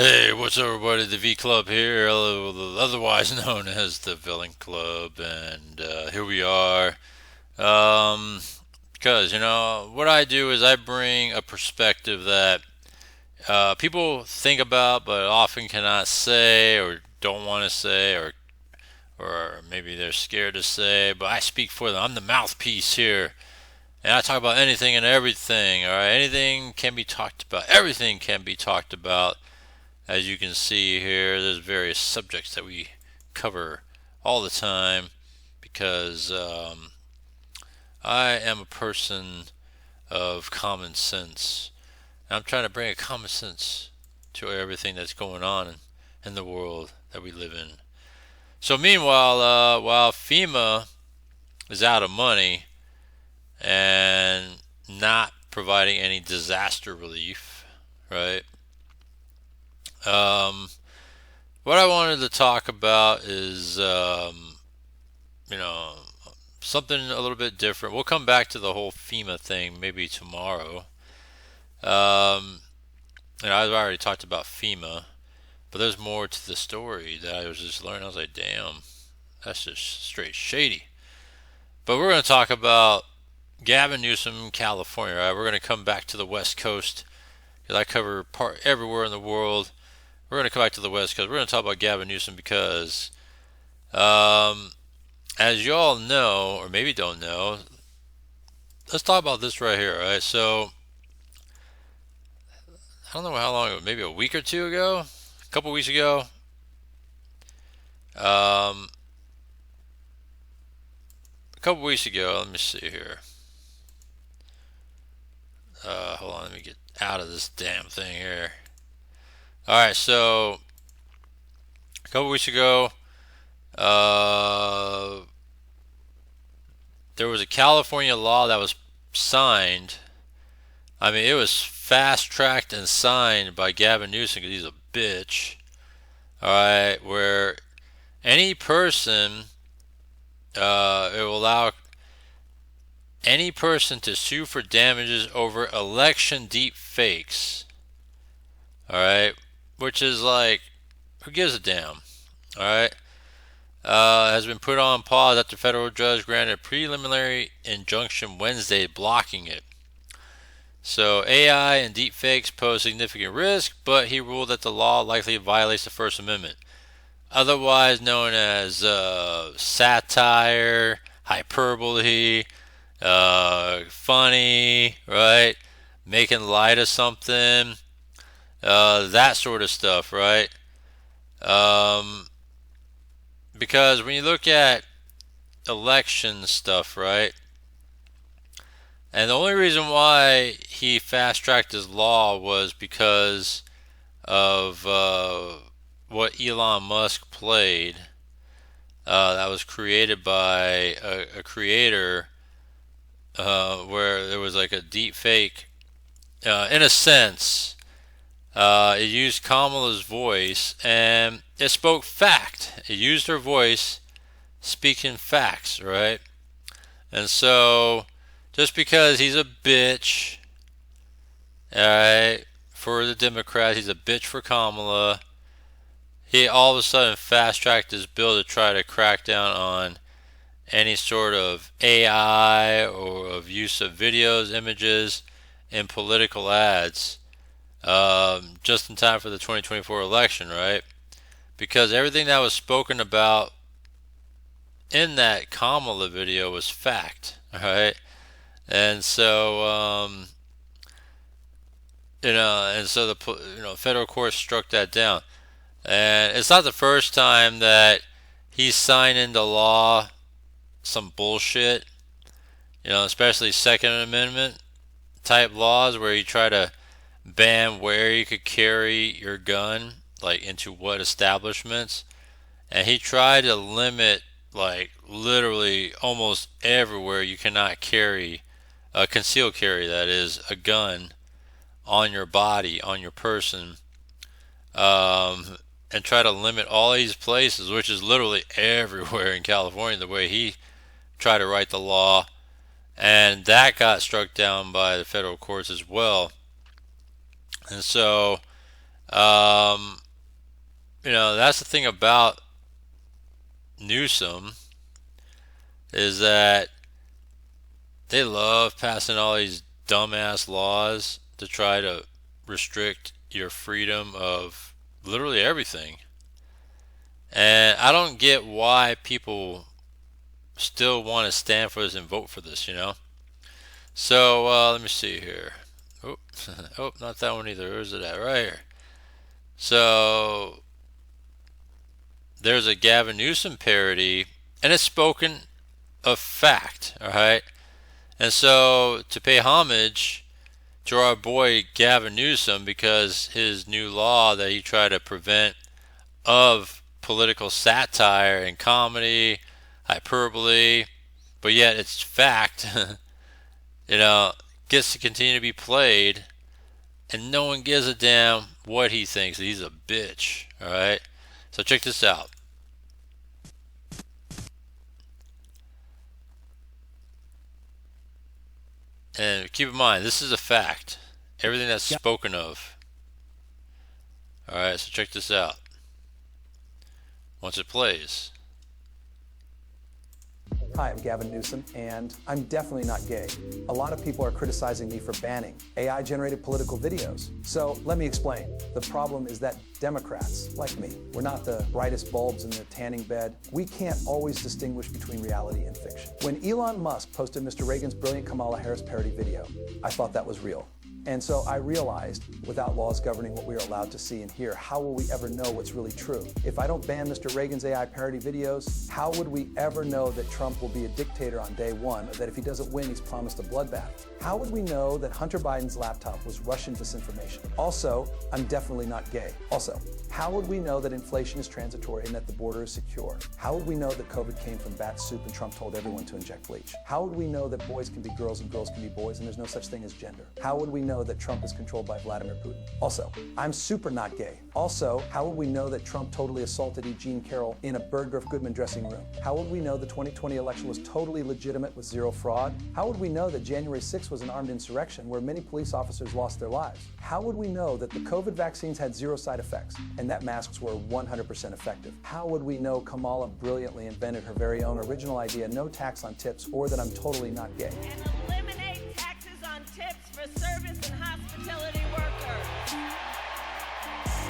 Hey, what's up, everybody? The V Club here, otherwise known as the Villain Club, and here we are. Um, because what I do is I bring a perspective that people think about, but often cannot say, or don't want to say, or maybe they're scared to say. But I speak for them. I'm the mouthpiece here, and I talk about anything and everything. All right, anything can be talked about. Everything can be talked about. As you can see here, there's various subjects that we cover all the time because I am a person of common sense. And I'm trying to bring a common sense to everything that's going on in the world that we live in. So meanwhile, while FEMA is out of money and not providing any disaster relief, right? Um, what I wanted to talk about is, you know, something a little bit different. We'll come back to the whole FEMA thing maybe tomorrow. Um, I've already talked about FEMA, but there's more to the story that I was just learning. I was like, damn, that's just straight shady. But we're going to talk about Gavin Newsom, California. Right? We're going to come back to the West Coast because I cover part everywhere in the world. We're going to come back to the West Coast. We're going to talk about Gavin Newsom because, um, as you all know, or maybe don't know, let's talk about this right here. All right, so I don't know how long, maybe a week or two ago, a couple weeks ago. Um, a couple weeks ago, let me see here. Hold on, let me get out of this damn thing here. All right, so a couple weeks ago, uh, there was a California law that was signed. I mean, it was fast tracked and signed by Gavin Newsom because he's a bitch. All right, where any person, it will allow any person to sue for damages over election deep fakes. All right, which is like, who gives a damn? All right, has been put on pause after federal judge granted a preliminary injunction Wednesday blocking it. So AI and deepfakes pose significant risk, but he ruled that the law likely violates the First Amendment, otherwise known as satire, hyperbole, funny, right? Making light of something, that sort of stuff, right? Um, because when you look at election stuff, right? And the only reason why he fast tracked his law was because of what Elon Musk played. That was created by a creator where there was like a deep fake. In a sense, it used Kamala's voice and it spoke fact. It used her voice speaking facts, right? And so, just because he's a bitch, alright, for the Democrats, he's a bitch for Kamala, he all of a sudden fast tracked his bill to try to crack down on any sort of AI or of use of videos, images, in political ads, just in time for the 2024 election, right? Because everything that was spoken about in that Kamala video was fact, alright? And so, and so the federal court struck that down. And it's not the first time that he's signed into law some bullshit, especially Second Amendment type laws where you try to ban where you could carry your gun, like into what establishments. And he tried to limit, like, literally almost everywhere you cannot carry, a concealed carry, that is, a gun on your body, on your person. And try to limit all these places, which is literally everywhere in California, the way he tried to write the law. And that got struck down by the federal courts as well. And so, Um, that's the thing about Newsom is that they love passing all these dumbass laws to try to restrict your freedom of literally everything. And I don't get why people still want to stand for this and vote for this. So let me see here. Oh, oh, not that one either. Where's it at? Right here. So there's a Gavin Newsom parody, and it's spoken of fact, all right? And so to pay homage to our boy Gavin Newsom, because his new law that he tried to prevent of political satire and comedy, hyperbole, but yet it's fact, gets to continue to be played, and no one gives a damn what he thinks. He's a bitch, all right? So check this out. And keep in mind, this is a fact. Everything that's spoken of. Alright, so check this out. Once it plays. Hi, I'm Gavin Newsom, and I'm definitely not gay. A lot of people are criticizing me for banning AI-generated political videos. So let me explain. The problem is that Democrats, like me, we're not the brightest bulbs in the tanning bed. We can't always distinguish between reality and fiction. When Elon Musk posted Mr. Reagan's brilliant Kamala Harris parody video, I thought that was real. And so I realized, without laws governing what we are allowed to see and hear, how will we ever know what's really true? If I don't ban Mr. Reagan's AI parody videos, how would we ever know that Trump will be a dictator on day one, or that if he doesn't win, he's promised a bloodbath? How would we know that Hunter Biden's laptop was Russian disinformation? Also, I'm definitely not gay. Also, how would we know that inflation is transitory and that the border is secure? How would we know that COVID came from bat soup and Trump told everyone to inject bleach? How would we know that boys can be girls and girls can be boys and there's no such thing as gender? How would we know that Trump is controlled by Vladimir Putin? Also, I'm super not gay. Also, how would we know that Trump totally assaulted E. Jean Carroll in a Bergdorf Goodman dressing room? How would we know the 2020 election was totally legitimate with zero fraud? How would we know that January 6th was an armed insurrection where many police officers lost their lives? How would we know that the COVID vaccines had zero side effects and that masks were 100% effective? How would we know Kamala brilliantly invented her very own original idea, no tax on tips, or that I'm totally not gay? And eliminate taxes on tips for service and hospitality workers.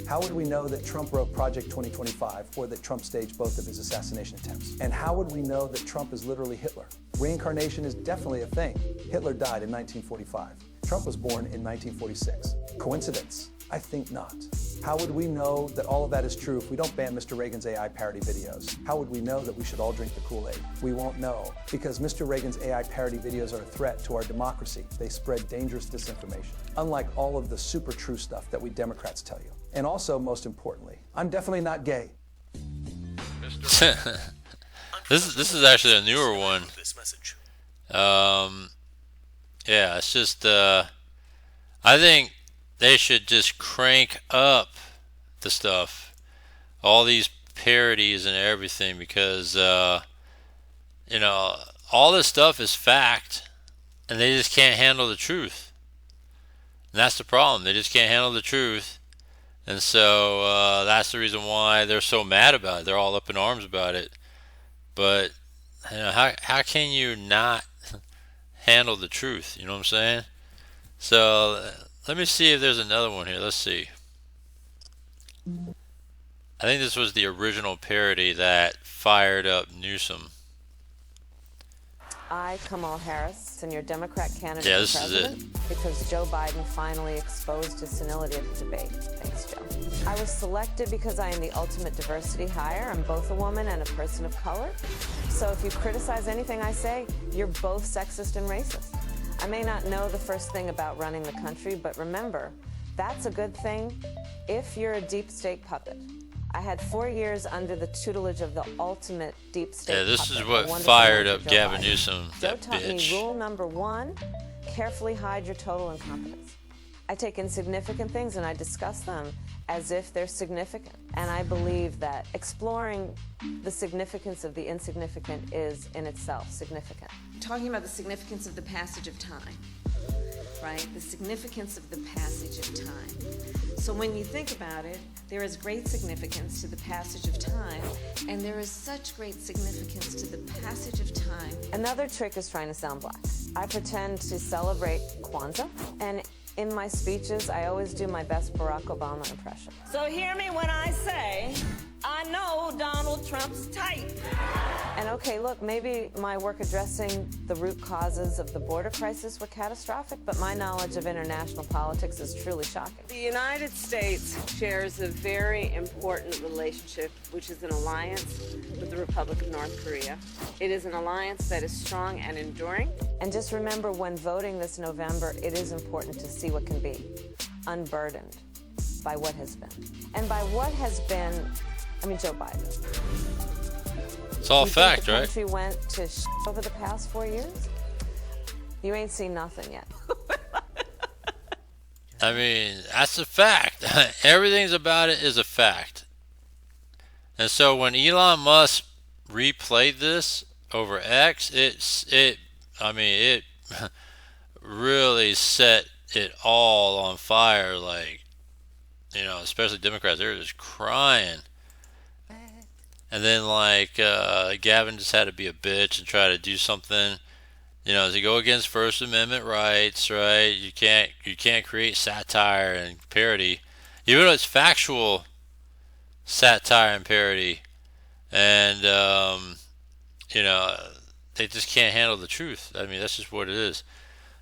How would we know that Trump wrote Project 2025 or that Trump staged both of his assassination attempts? And how would we know that Trump is literally Hitler? Reincarnation is definitely a thing. Hitler died in 1945. Trump was born in 1946. Coincidence? I think not. How would we know that all of that is true if we don't ban Mr. Reagan's AI parody videos? How would we know that we should all drink the Kool-Aid? We won't know, because Mr. Reagan's AI parody videos are a threat to our democracy. They spread dangerous disinformation, unlike all of the super true stuff that we Democrats tell you. And also, most importantly, I'm definitely not gay. This is actually a newer one. Yeah, it's just I think they should just crank up the stuff, all these parodies and everything, because all this stuff is fact, and they just can't handle the truth. And that's the problem. They just can't handle the truth, and so that's the reason why they're so mad about it. They're all up in arms about it. But how can you not handle the truth? You know what I'm saying? So let me see if there's another one here. Let's see. I think this was the original parody that fired up Newsom. I, Kamala Harris, and your Democrat candidate Yeah, for this is president, because Joe Biden finally exposed his senility at the debate. Thanks, Joe. I was selected because I am the ultimate diversity hire. I'm both a woman and a person of color. So if you criticize anything I say, you're both sexist and racist. I may not know the first thing about running the country, but remember, that's a good thing if you're a deep state puppet. I had 4 years under the tutelage of the ultimate deep state puppet. Yeah, this is what fired up Gavin Newsom, Joe that taught bitch. me rule number one, carefully hide your total incompetence. I take insignificant things and I discuss them as if they're significant. And I believe that exploring the significance of the insignificant is in itself significant. Talking about the significance of the passage of time. right? The significance of the passage of time. So when you think about it, there is great significance to the passage of time, and there is such great significance to the passage of time. Another trick is trying to sound black. I pretend to celebrate Kwanzaa, and in my speeches, I always do my best Barack Obama impression. So hear me when I say, I know Donald Trump's type. And okay, look, maybe my work addressing the root causes of the border crisis were catastrophic, but my knowledge of international politics is truly shocking. The United States shares a very important relationship, which is an alliance with the Republic of North Korea. It is an alliance that is strong and enduring. And just remember, when voting this November, it is important to see what can be, unburdened by what has been. And by what has been, I mean Joe Biden. It's all You fact, think the right? country went to over the past 4 years? You ain't seen nothing yet. I mean, that's a fact. Everything's about it is a fact. And so when Elon Musk replayed this over X, it really set it all on fire. Like, you know, especially Democrats, they're just crying. And then like Gavin just had to be a bitch and try to do something, you know, to go against First Amendment rights, right? You can't create satire and parody, even though it's factual satire and parody, and you know, they just can't handle the truth. I mean, that's just what it is.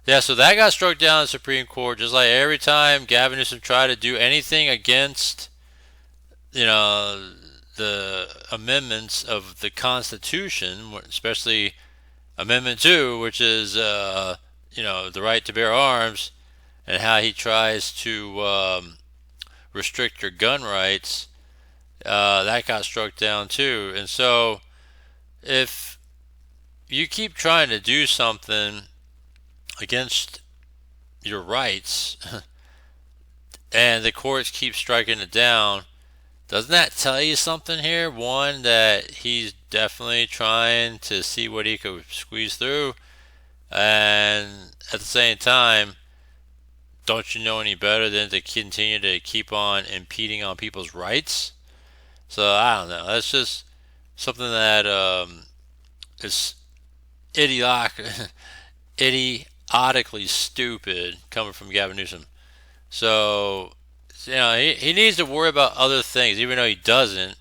Yeah, so that got struck down in the Supreme Court, just like every time Gavin Newsom tried to do anything against, you know, the amendments of the Constitution, especially Amendment 2, which is, you know, the right to bear arms, and how he tries to restrict your gun rights, that got struck down too. And so if you keep trying to do something against your rights and the courts keep striking it down, doesn't that tell you something here? One, that he's definitely trying to see what he could squeeze through, and at the same time, don't you know any better than to continue to keep on impeding on people's rights? So I don't know. That's just something that is idiotically stupid coming from Gavin Newsom. So, you know, he needs to worry about other things, even though he doesn't,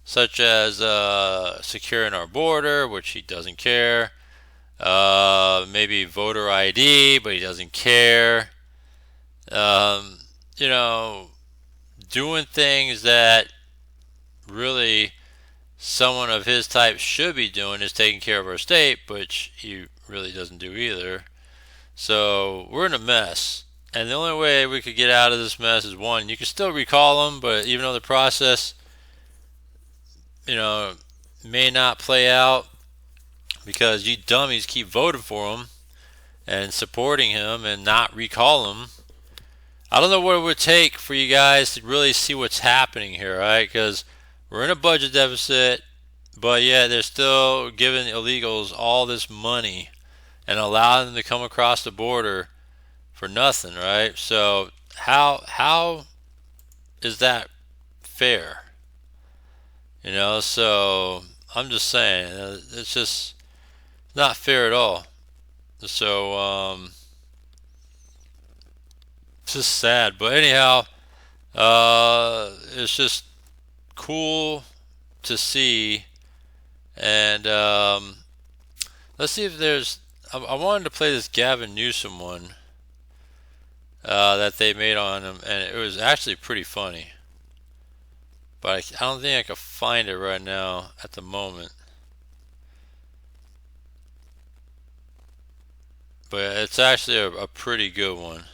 such as securing our border, which he doesn't care. Maybe voter ID, but he doesn't care. You know, doing things that really someone of his type should be doing is taking care of our state, which he really doesn't do either. So we're in a mess. And the only way we could get out of this mess is, one, you can still recall them, but even though the process, you know, may not play out because you dummies keep voting for him and supporting him and not recall him. I don't know what it would take for you guys to really see what's happening here, right? Because we're in a budget deficit, but yeah, they're still giving illegals all this money and allowing them to come across the border for nothing, right? So how is that fair? You know, so I'm just saying, it's just not fair at all. So it's just sad. But anyhow, it's just cool to see. And let's see if there's, I wanted to play this Gavin Newsom one that they made on him, and it was actually pretty funny. But I don't think I can find it right now at the moment. But it's actually a pretty good one.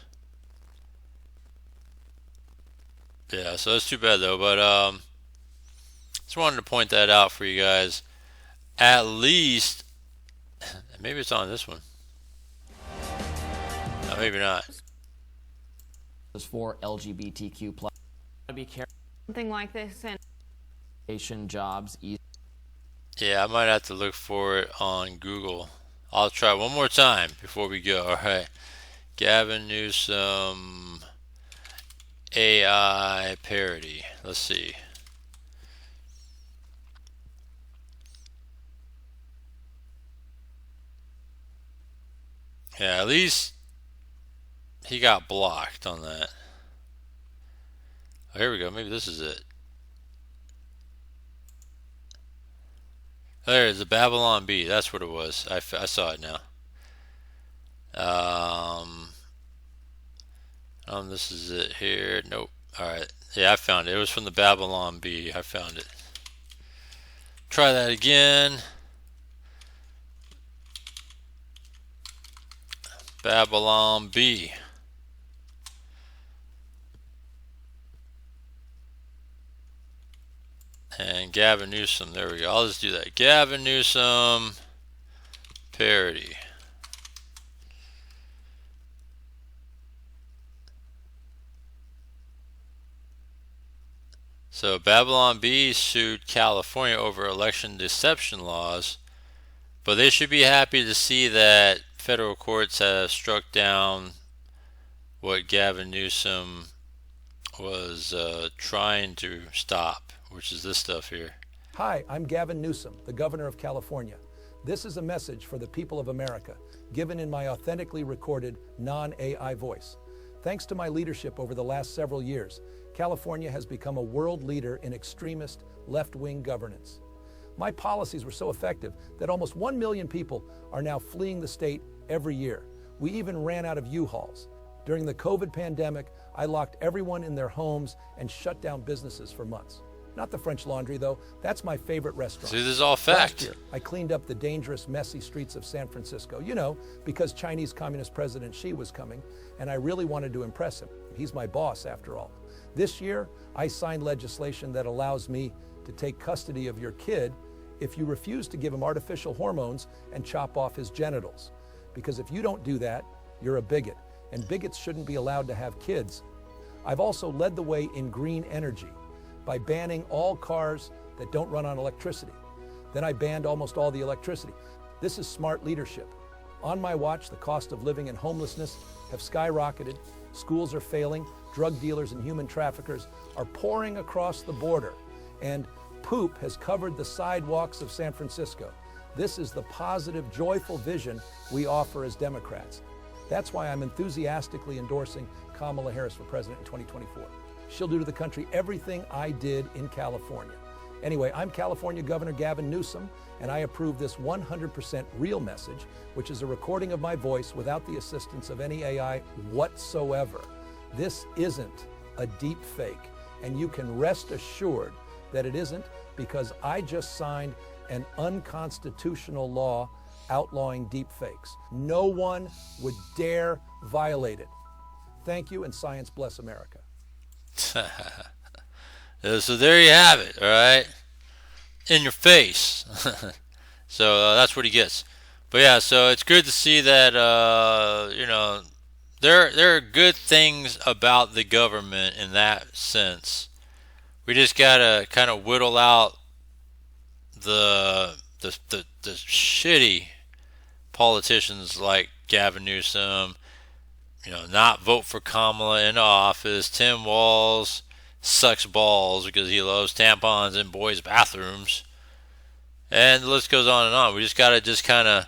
Yeah, so it's too bad though. But just wanted to point that out for you guys. At least, maybe it's on this one. No, maybe not. For LGBTQ plus. Be careful. Something like this, and Jobs. Yeah, I might have to look for it on Google. I'll try one more time before we go. All right. Gavin Newsom AI parody. Let's see. Yeah, at least he got blocked on that. Oh, here we go. Maybe this is it. Oh, there it is, the Babylon Bee. That's what it was. I saw it now. This is it here. Nope. Alright. Yeah, I found it. It was from the Babylon Bee. I found it. Try that again. Babylon Bee. And Gavin Newsom. There we go. I'll just do that. Gavin Newsom parody. So Babylon Bee sued California over election deception laws, but they should be happy to see that federal courts have struck down what Gavin Newsom was trying to stop, which is this stuff here. Hi, I'm Gavin Newsom, the governor of California. This is a message for the people of America, given in my authentically recorded, non-AI voice. Thanks to my leadership over the last several years, California has become a world leader in extremist, left-wing governance. My policies were so effective that almost 1 million people are now fleeing the state every year. We even ran out of U-Hauls. During the COVID pandemic, I locked everyone in their homes and shut down businesses for months. Not the French Laundry, though. That's my favorite restaurant. See, this is all fact. Last year, I cleaned up the dangerous, messy streets of San Francisco. You know, because Chinese Communist President Xi was coming, and I really wanted to impress him. He's my boss, after all. This year, I signed legislation that allows me to take custody of your kid if you refuse to give him artificial hormones and chop off his genitals. Because if you don't do that, you're a bigot, and bigots shouldn't be allowed to have kids. I've also led the way in green energy by banning all cars that don't run on electricity. Then I banned almost all the electricity. This is smart leadership. On my watch, the cost of living and homelessness have skyrocketed. Schools are failing. Drug dealers and human traffickers are pouring across the border. And poop has covered the sidewalks of San Francisco. This is the positive, joyful vision we offer as Democrats. That's why I'm enthusiastically endorsing Kamala Harris for president in 2024. She'll do to the country everything I did in California. Anyway, I'm California Governor Gavin Newsom, and I approve this 100% real message, which is a recording of my voice without the assistance of any AI whatsoever. This isn't a deep fake, and you can rest assured that it isn't, because I just signed an unconstitutional law outlawing deep fakes. No one would dare violate it. Thank you, and science bless America. So there you have it, all right? In your face. So that's what he gets. But yeah, so it's good to see that, you know, there are good things about the government in that sense. We just gotta kind of whittle out the shitty politicians like Gavin Newsom, you know, not vote for Kamala into office. Tim Walz sucks balls because he loves tampons in boys' bathrooms. And the list goes on and on. We just got to just kind of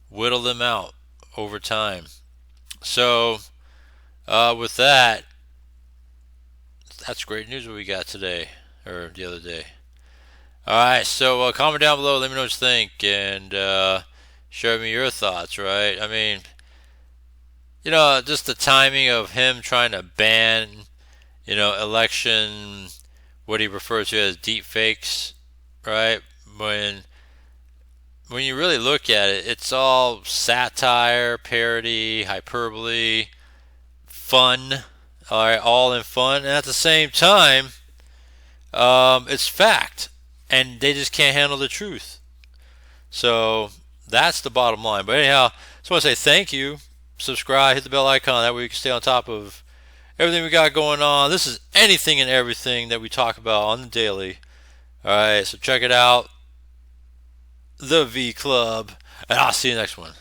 whittle them out over time. So, with that, that's great news what we got today, or the other day. Alright, so comment down below, let me know what you think, and share me your thoughts, right? I mean, you know, just the timing of him trying to ban, you know, election, what he refers to as deep fakes, right? When you really look at it, it's all satire, parody, hyperbole, fun, all right, all in fun, and at the same time, it's fact, and they just can't handle the truth. So that's the bottom line. But anyhow, just want to say thank you. Subscribe, hit the bell icon, that way you can stay on top of everything we got going on. This is anything and everything that we talk about on the daily. Alright, so check it out. The V Club. And I'll see you next one.